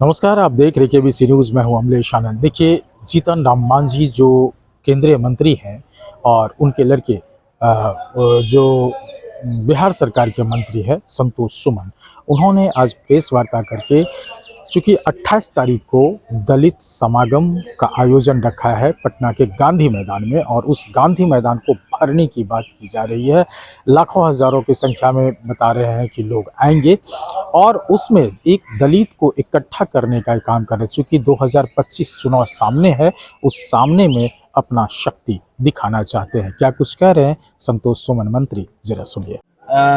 नमस्कार, आप देख रहे केबीसी न्यूज़। मैं हूं अमलेश आनंद। देखिए, जीतन राम मांझी जो केंद्रीय मंत्री हैं और उनके लड़के जो बिहार सरकार के मंत्री है संतोष सुमन, उन्होंने आज प्रेस वार्ता करके चूँकि 28 तारीख को दलित समागम का आयोजन रखा है पटना के गांधी मैदान में और उस गांधी मैदान को भरने की बात की जा रही है। लाखों हज़ारों की संख्या में बता रहे हैं कि लोग आएंगे और उसमें एक दलित को इकट्ठा करने का काम कर रहे, चूँकि 2025 चुनाव सामने है, उस सामने में अपना शक्ति दिखाना चाहते हैं। क्या कुछ कह रहे हैं संतोष सुमन मंत्री, जरा सुनिए।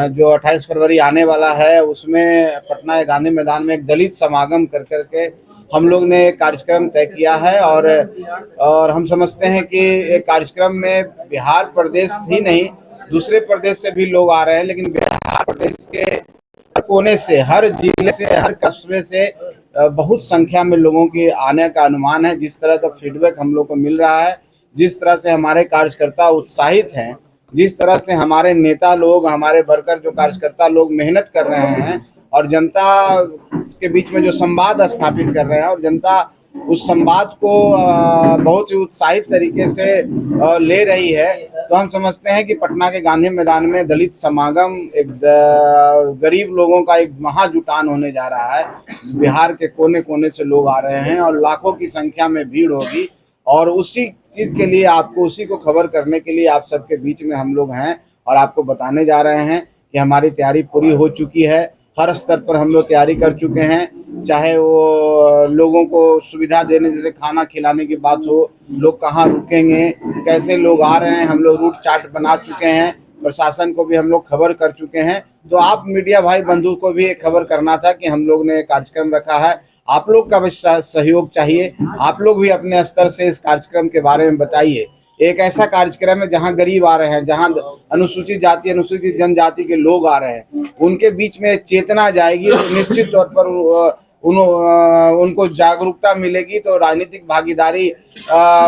जो 28 फरवरी आने वाला है उसमें पटना गांधी मैदान में एक दलित समागम कर करके हम लोग ने एक कार्यक्रम तय किया है और हम समझते हैं कि एक कार्यक्रम में बिहार प्रदेश ही नहीं दूसरे प्रदेश से भी लोग आ रहे हैं, लेकिन बिहार प्रदेश के हर कोने से, हर जिले से, हर कस्बे से बहुत संख्या में लोगों के आने का अनुमान है। जिस तरह का फीडबैक हम लोग को मिल रहा है, जिस तरह से हमारे कार्यकर्ता उत्साहित हैं, जिस तरह से हमारे नेता लोग, हमारे वर्कर, जो कार्यकर्ता लोग मेहनत कर रहे हैं और जनता के बीच में जो संवाद स्थापित कर रहे हैं और जनता उस संवाद को बहुत ही उत्साहित तरीके से ले रही है, तो हम समझते हैं कि पटना के गांधी मैदान में दलित समागम एक गरीब लोगों का एक महाजुटान होने जा रहा है। बिहार के कोने कोने से लोग आ रहे हैं और लाखों की संख्या में भीड़ होगी और उसी चीज के लिए आपको, उसी को खबर करने के लिए आप सबके बीच में हम लोग हैं और आपको बताने जा रहे हैं कि हमारी तैयारी पूरी हो चुकी है। हर स्तर पर हम लोग तैयारी कर चुके हैं, चाहे वो लोगों को सुविधा देने, जैसे खाना खिलाने की बात हो, लोग कहाँ रुकेंगे, कैसे लोग आ रहे हैं, हम लोग रूट चार्ट बना चुके हैं। प्रशासन को भी हम लोग खबर कर चुके हैं। तो आप मीडिया भाई बंधु को भी एक खबर करना था कि हम लोग ने कार्यक्रम रखा है, आप लोग का भी सहयोग चाहिए। आप लोग भी अपने स्तर से इस कार्यक्रम के बारे में बताइए। एक ऐसा कार्यक्रम है जहां गरीब आ रहे हैं, जहां अनुसूचित जाति, अनुसूचित जनजाति के लोग आ रहे हैं, उनके बीच में चेतना जाएगी तो निश्चित तौर पर उनको जागरूकता मिलेगी, तो राजनीतिक भागीदारी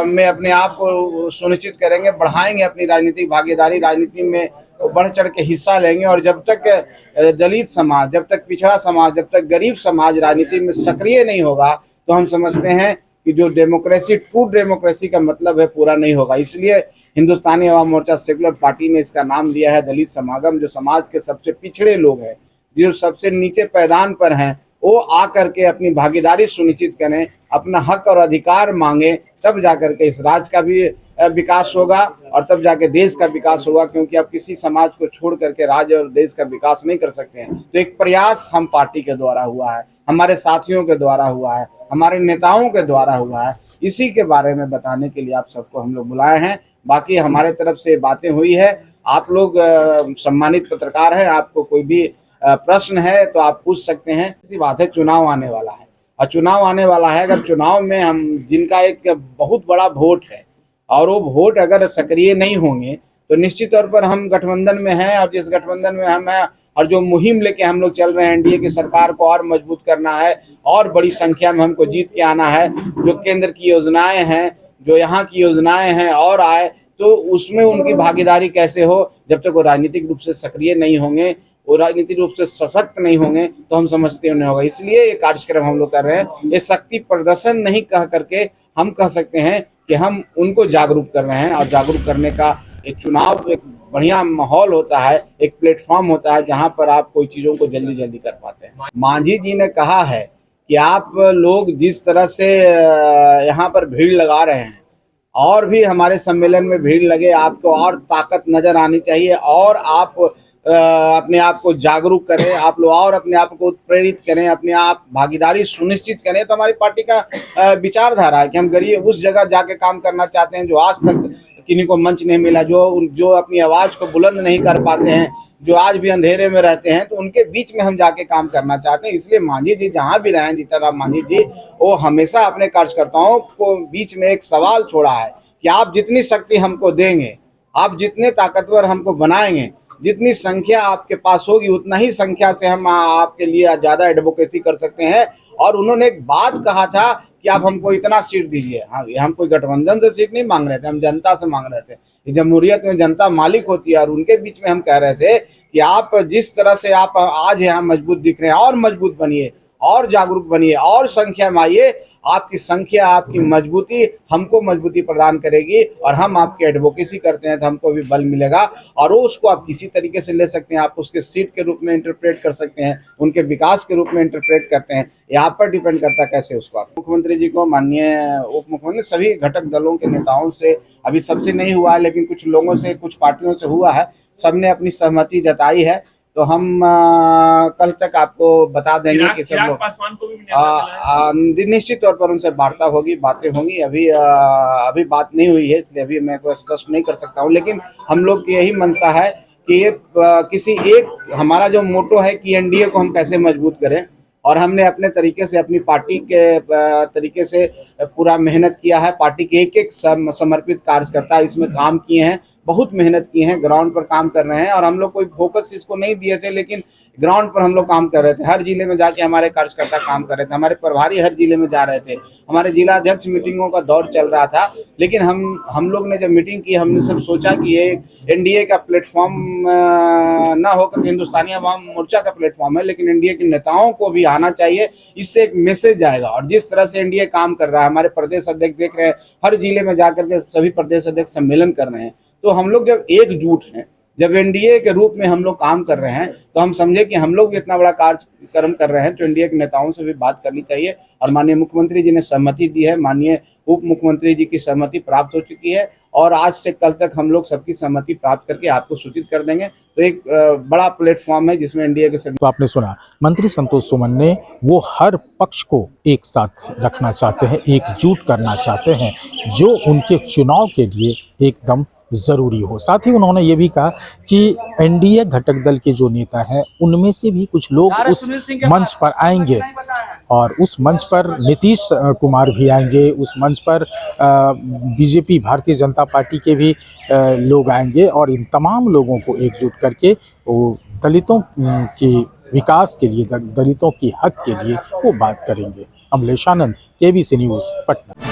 में अपने आप को सुनिश्चित करेंगे, बढ़ाएंगे अपनी राजनीतिक भागीदारी, राजनीति में बढ़ चढ़ के हिस्सा लेंगे। और जब तक दलित समाज, जब तक पिछड़ा समाज, जब तक गरीब समाज राजनीति में सक्रिय नहीं होगा, तो हम समझते हैं कि जो डेमोक्रेसी, ट्रू डेमोक्रेसी का मतलब है, पूरा नहीं होगा। इसलिए हिंदुस्तानी अवाम मोर्चा सेकुलर पार्टी ने इसका नाम दिया है दलित समागम। जो समाज के सबसे पिछड़े लोग हैं, जो सबसे नीचे पैदान पर हैं, वो आकर के अपनी भागीदारी सुनिश्चित करें, अपना हक और अधिकार मांगे, तब जाकर के इस राज्य का भी विकास होगा और तब जाके देश का विकास होगा। क्योंकि आप किसी समाज को छोड़ करके राज्य और देश का विकास नहीं कर सकते हैं। तो एक प्रयास हम पार्टी के द्वारा हुआ है, हमारे साथियों के द्वारा हुआ है, हमारे नेताओं के द्वारा हुआ है। इसी के बारे में बताने के लिए आप सबको हम लोग बुलाए हैं। बाकी हमारे तरफ से बातें हुई है। आप लोग सम्मानित पत्रकार हैं, आपको कोई भी प्रश्न है तो आप पूछ सकते हैं। इसी बात है, चुनाव आने वाला है और चुनाव आने वाला है। अगर चुनाव में हम, जिनका एक बहुत बड़ा वोट है और वो वोट अगर सक्रिय नहीं होंगे, तो निश्चित तौर पर हम गठबंधन में हैं और जिस गठबंधन में हम हैं और जो मुहिम लेके हम लोग चल रहे हैं, एनडीए की सरकार को और मजबूत करना है और बड़ी संख्या में हमको जीत के आना है। जो केंद्र की योजनाएं हैं, जो यहाँ की योजनाएं हैं और आए, तो उसमें उनकी भागीदारी कैसे हो, जब तक वो राजनीतिक रूप से सक्रिय नहीं होंगे, वो राजनीतिक रूप से सशक्त नहीं होंगे, तो हम समझते नहीं होगा। इसलिए ये कार्यक्रम हम लोग कर रहे हैं। ये शक्ति प्रदर्शन नहीं कह करके हम कह सकते हैं कि हम उनको जागरूक कर रहे हैं। और जागरूक करने का एक चुनाव एक बढ़िया माहौल होता है, एक प्लेटफॉर्म होता है जहां पर आप कोई चीजों को जल्दी जल्दी कर पाते हैं। मांझी जी ने कहा है कि आप लोग जिस तरह से यहाँ पर भीड़ लगा रहे हैं, और भी हमारे सम्मेलन में भीड़ लगे, आपको और ताकत नजर आनी चाहिए और आप अपने आप को जागरूक करें, आप लोग और अपने आप को प्रेरित करें, अपने आप भागीदारी सुनिश्चित करें। तो हमारी पार्टी का विचारधारा है कि हम गरीब उस जगह जाके काम करना चाहते हैं जो आज तक किन्हीं को मंच नहीं मिला, जो अपनी आवाज को बुलंद नहीं कर पाते हैं, जो आज भी अंधेरे में रहते हैं, तो उनके बीच में हम जाके काम करना चाहते हैं। इसलिए मांझी जी जहां भी रहे, जीतन राम मांझी जी, वो हमेशा अपने कार्यकर्ताओं को बीच में एक सवाल छोड़ा है कि आप जितनी शक्ति हमको देंगे, आप जितने ताकतवर हमको बनाएंगे, जितनी संख्या आपके पास होगी, उतना ही संख्या से हम आपके लिए ज्यादा एडवोकेसी कर सकते हैं। और उन्होंने एक बात कहा था कि आप हमको इतना सीट दीजिए। हाँ, हम कोई गठबंधन से सीट नहीं मांग रहे थे, हम जनता से मांग रहे थे। जमहूरियत में जनता मालिक होती है और उनके बीच में हम कह रहे थे कि आप जिस तरह से आप आज यहाँ मजबूत दिख रहे हैं और मजबूत बनिए और जागरूक बनिए और संख्या में आइए। आपकी संख्या, आपकी मजबूती हमको मजबूती प्रदान करेगी और हम आपकी एडवोकेसी करते हैं तो हमको भी बल मिलेगा। और वो उसको आप किसी तरीके से ले सकते हैं, आप उसके सीट के रूप में इंटरप्रेट कर सकते हैं, उनके विकास के रूप में इंटरप्रेट करते हैं। यहाँ पर डिपेंड करता है कैसे उसको आप मुख्यमंत्री जी को, माननीय उप मुख्यमंत्री, सभी घटक दलों के नेताओं से, अभी सबसे नहीं हुआ है लेकिन कुछ लोगों से, कुछ पार्टियों से हुआ है, सबने अपनी सहमति जताई है। तो हम कल तक आपको बता देंगे कि सब लोग निश्चित तौर पर उनसे वार्ता होगी, बातें होंगी। अभी बात नहीं हुई है इसलिए अभी मैं कोई स्पष्ट नहीं कर सकता हूँ, लेकिन हम लोग की यही मंशा है कि ये किसी एक, हमारा जो मोटो है कि एनडीए को हम कैसे मजबूत करें, और हमने अपने तरीके से, अपनी पार्टी के तरीके से पूरा मेहनत किया है। पार्टी के एक एक समर्पित कार्यकर्ता इसमें काम किए हैं, बहुत मेहनत की है, ग्राउंड पर काम कर रहे हैं। और हम लोग कोई फोकस इसको नहीं दिए थे, लेकिन ग्राउंड पर हम लोग काम कर रहे थे। हर जिले में जाके हमारे कार्यकर्ता काम कर रहे थे, हमारे प्रभारी हर जिले में जा रहे थे, हमारे जिला अध्यक्ष मीटिंगों का दौर चल रहा था। लेकिन हम लोग ने जब मीटिंग की, हमने सब सोचा कि ये एनडीए का प्लेटफॉर्म ना होकर हिंदुस्तानी अवाम मोर्चा का प्लेटफॉर्म है, लेकिन एनडीए के नेताओं को भी आना चाहिए, इससे एक मैसेज जाएगा। और जिस तरह से एनडीए काम कर रहा है, हमारे प्रदेश अध्यक्ष देख रहे हैं, हर जिले में जाकर के सभी प्रदेश अध्यक्ष सम्मेलन कर रहे हैं। तो हम लोग जब एकजुट हैं, जब एनडीए के रूप में हम लोग काम कर रहे हैं, तो हम समझे कि हम लोग भी इतना बड़ा कार्यक्रम कर रहे हैं तो एनडीए के नेताओं से भी बात करनी चाहिए। और माननीय मुख्यमंत्री जी ने सहमति दी है, माननीय उप मुख्यमंत्री जी की सहमति प्राप्त हो चुकी है, और आज से कल तक हम लोग सबकी सहमति प्राप्त करके आपको सूचित कर देंगे। तो एक बड़ा प्लेटफॉर्म है जिसमें एनडीए के सभी। तो आपने सुना, मंत्री संतोष सुमन ने वो हर पक्ष को एक साथ रखना चाहते हैं, एकजुट करना चाहते हैं, जो उनके चुनाव के लिए एकदम ज़रूरी हो। साथ ही उन्होंने ये भी कहा कि एनडीए घटक दल के जो नेता हैं, उनमें से भी कुछ लोग उस मंच पर आएंगे, और उस मंच पर नीतीश कुमार भी आएंगे, उस मंच पर बीजेपी, भारतीय जनता पार्टी के भी लोग आएंगे, और इन तमाम लोगों को एकजुट करके वो दलितों की विकास के लिए, दलितों की हक के लिए वो बात करेंगे। अमलेश आनंद, केबीसी न्यूज़, पटना।